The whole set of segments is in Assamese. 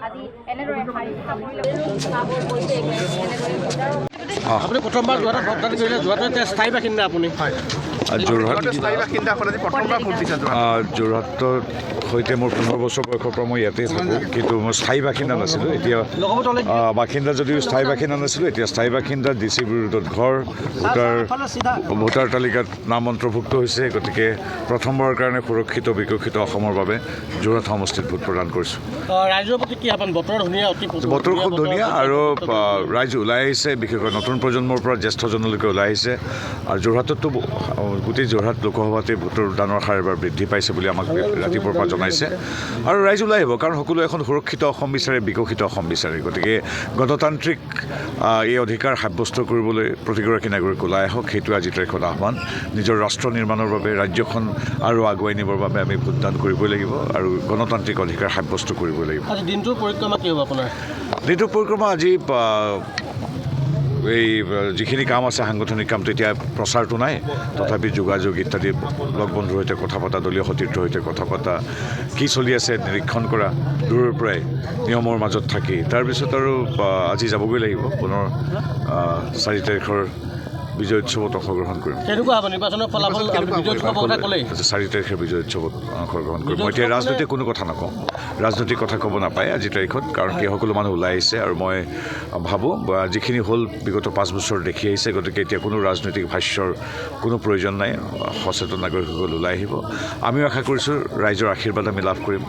আজি এনেদৰে শাৰী আপুনি প্ৰথমবাৰ যোৰহাটত ভোটদান কৰিলে যোৰহাটৰ স্থায়ী বাসিন্দা আপুনি যোৰহাটৰ সৈতে মোৰ 15 বছৰ বয়সৰ পৰা মই ইয়াতেই থাকোঁ, কিন্তু মই স্থায়ী বাসিন্দা নাছিলোঁ। এতিয়া বাসিন্দা যদিও স্থায়ী বাসিন্দা নাছিলোঁ, এতিয়া স্থায়ী বাসিন্দা DC ৰোডত ঘৰ, ভোটাৰ তালিকাত নাম অন্তৰ্ভুক্ত হৈছে। গতিকে প্ৰথমবাৰৰ কাৰণে সুৰক্ষিত বিকশিত অসমৰ বাবে যোৰহাট সমষ্টিত ভোট প্ৰদান কৰিছোঁ। ৰাইজৰ প্ৰতি কি আপোনাৰ বতৰ ধুনীয়া, বতৰ খুব ধুনীয়া আৰু ৰাইজ ওলাই আহিছে, বিশেষকৈ নতুন প্ৰজন্মৰ পৰা জ্যেষ্ঠজনলৈকে ওলাই আহিছে। আৰু যোৰহাটতো গোটেই যোৰহাট লোকসভাতে ভোটৰ দানৰ হাৰ এবাৰ বৃদ্ধি পাইছে বুলি আমাক ৰাতিপুৱাৰ পৰা জনাইছে। আৰু ৰাইজ ওলাই আহিব, কাৰণ সকলোৱে এখন সুৰক্ষিত অসম বিচাৰে, বিকশিত অসম বিচাৰে। গতিকে গণতান্ত্ৰিক এই অধিকাৰ সাব্যস্ত কৰিবলৈ প্ৰতিগৰাকী নাগৰিক ওলাই আহক, সেইটোৱে আজিৰ তাৰিখত আহ্বান। নিজৰ ৰাষ্ট্ৰ নিৰ্মাণৰ বাবে, ৰাজ্যখন আৰু আগুৱাই নিবৰ বাবে আমি ভোটদান কৰিবই লাগিব আৰু গণতান্ত্ৰিক অধিকাৰ সাব্যস্ত কৰিবই লাগিব। আজি দিনটোৰ পৰিক্ৰমা কি হ'ব আপোনাৰ? দিনটোৰ পৰিক্ৰমা আজি এই যিখিনি কাম আছে সাংগঠনিক কাম, তেতিয়া প্ৰচাৰটো নাই, তথাপি যোগাযোগ ইত্যাদি, লগ বন্ধুৰ সৈতে কথা পতা, দলীয় সতীৰ্থৰ সৈতে কথা পতা, কি চলি আছে নিৰীক্ষণ কৰা, দূৰৰ পৰাই নিয়মৰ মাজত থাকি, তাৰপিছত আৰু আজি যাবগৈ লাগিব পুনৰ 4 তাৰিখৰ বিজয় উৎসৱত অংশগ্ৰহণ কৰিম। কেনেকুৱা হ'ব নিৰ্বাচনৰ ফলাফল? 4 তাৰিখে বিজয় উৎসৱত অংশগ্ৰহণ কৰিম। মই এতিয়া ৰাজনৈতিক কোনো কথা নকওঁ, ৰাজনৈতিক কথা ক'ব নাপায় আজিৰ তাৰিখত, কাৰণ কি সকলো মানুহ ওলাই আহিছে। আৰু মই ভাবোঁ যিখিনি হ'ল বিগত 5 বছৰ দেখি আহিছে, গতিকে এতিয়া কোনো ৰাজনৈতিক ভাষ্যৰ কোনো প্ৰয়োজন নাই। সচেতন নাগৰিকসকল ওলাই আহিব। আমিও আশা কৰিছোঁ ৰাইজৰ আশীৰ্বাদ আমি লাভ কৰিম,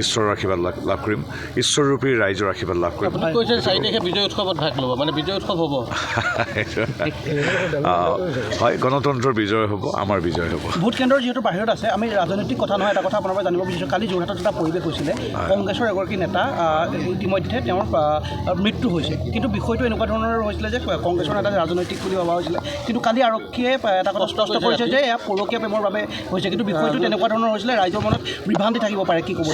ঈশ্বৰৰ আশীৰ্বাদ লাভ কৰিম, ঈশ্বৰৰূপী ৰাইজৰ আশীৰ্বাদ লাভ কৰিম। আপুনি কৈছে 4 তাৰিখে বিজয় উৎসৱত ভাগ ল'ব, মানে বিজয় উৎসৱ হ'ব? হয়, গণতন্ত্ৰৰ বিজয় হ'ব, আমাৰ বিজয় হ'ব। ভোট কেন্দ্ৰৰ যিহেতু বাহিৰত আছে, আমি ৰাজনৈতিক কথা নহয়, এটা কথা আপোনাৰ পৰা জানিব বিচাৰিছোঁ। কালি যোৰহাটত এটা পৰিৱেশ হৈছিলে, কংগ্ৰেছৰ এগৰাকী নেতা ইতিমধ্যে তেওঁৰ মৃত্যু হৈছে, কিন্তু বিষয়টো এনেকুৱা ধৰণৰ হৈছিলে যে কংগ্ৰেছৰ নেতা ৰাজনৈতিক বুলি ভবা হৈছিলে, কিন্তু কালি আৰক্ষীয়ে এটা কথা স্পষ্ট কৰিছে যে এয়া পৰকীয়া প্ৰেমৰ বাবে হৈছে, কিন্তু বিষয়টো তেনেকুৱা ধৰণৰ হৈছিলে, ৰাইজৰ মনত বিভ্ৰান্তি থাকিব পাৰে, কি ক'ব?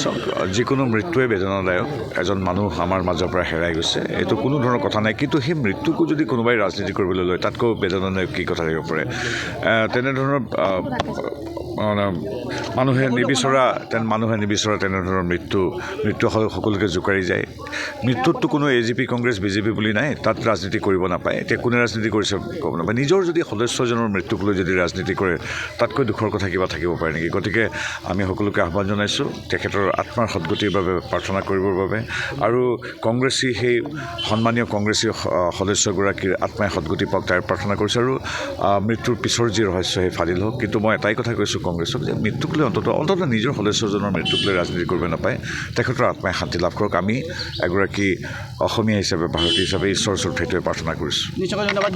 যিকোনো মৃত্যুৱে বেদনাদায়ক। এজন মানুহ আমাৰ মাজৰ পৰা হেৰাই গৈছে, এইটো কোনো ধৰণৰ কথা নাই, কিন্তু সেই মৃত্যুকো যদি কোনোবাই ৰাজনীতি কৰিবলৈ লয়, তাতকৈ বেদনাদায়ক কি কথা থাকিব পাৰে? তেনেধৰণৰ মানুহে নিবিচৰা তেনেধৰণৰ মৃত্যু সকলোকে জোকাৰি যায়। মৃত্যুততো কোনো AGP কংগ্ৰেছ BJP বুলি নাই, তাত ৰাজনীতি কৰিব নাপায়। এতিয়া কোনে ৰাজনীতি কৰিছে ক'ব নাপায়। নিজৰ যদি সদস্যজনৰ মৃত্যুক লৈ যদি ৰাজনীতি কৰে, তাতকৈ দুখৰ কথা কিবা থাকিব পাৰে নেকি? গতিকে আমি সকলোকে আহ্বান জনাইছোঁ তেখেতৰ আত্মাৰ সদ্গতিৰ বাবে প্ৰাৰ্থনা কৰিবৰ বাবে, আৰু কংগ্ৰেছী সেই সন্মানীয় কংগ্ৰেছী সদস্যগৰাকীৰ আত্মাই সদ্গতি পাওক তাৰ প্ৰাৰ্থনা কৰিছোঁ। আৰু মৃত্যুৰ পিছৰ যি ৰহস্য সেই ফাদিল হওক। কিন্তু মই এটাই কথা কৈছোঁ কংগ্ৰেছক, যে মৃত্যুক লৈ অন্ততঃ নিজৰ সদস্যজনৰ মৃত্যুক লৈ ৰাজনীতি কৰিব নাপায়। তেখেতৰ আত্মাই শান্তি লাভ কৰক। আমি এগৰাকী অসমীয়া হিচাপে, ভাৰতীয় হিচাপে ঈশ্বৰৰ ওচৰত সেইটোৱে প্ৰাৰ্থনা কৰিছোঁ। নিশ্চয়কৈ ধন্যবাদ।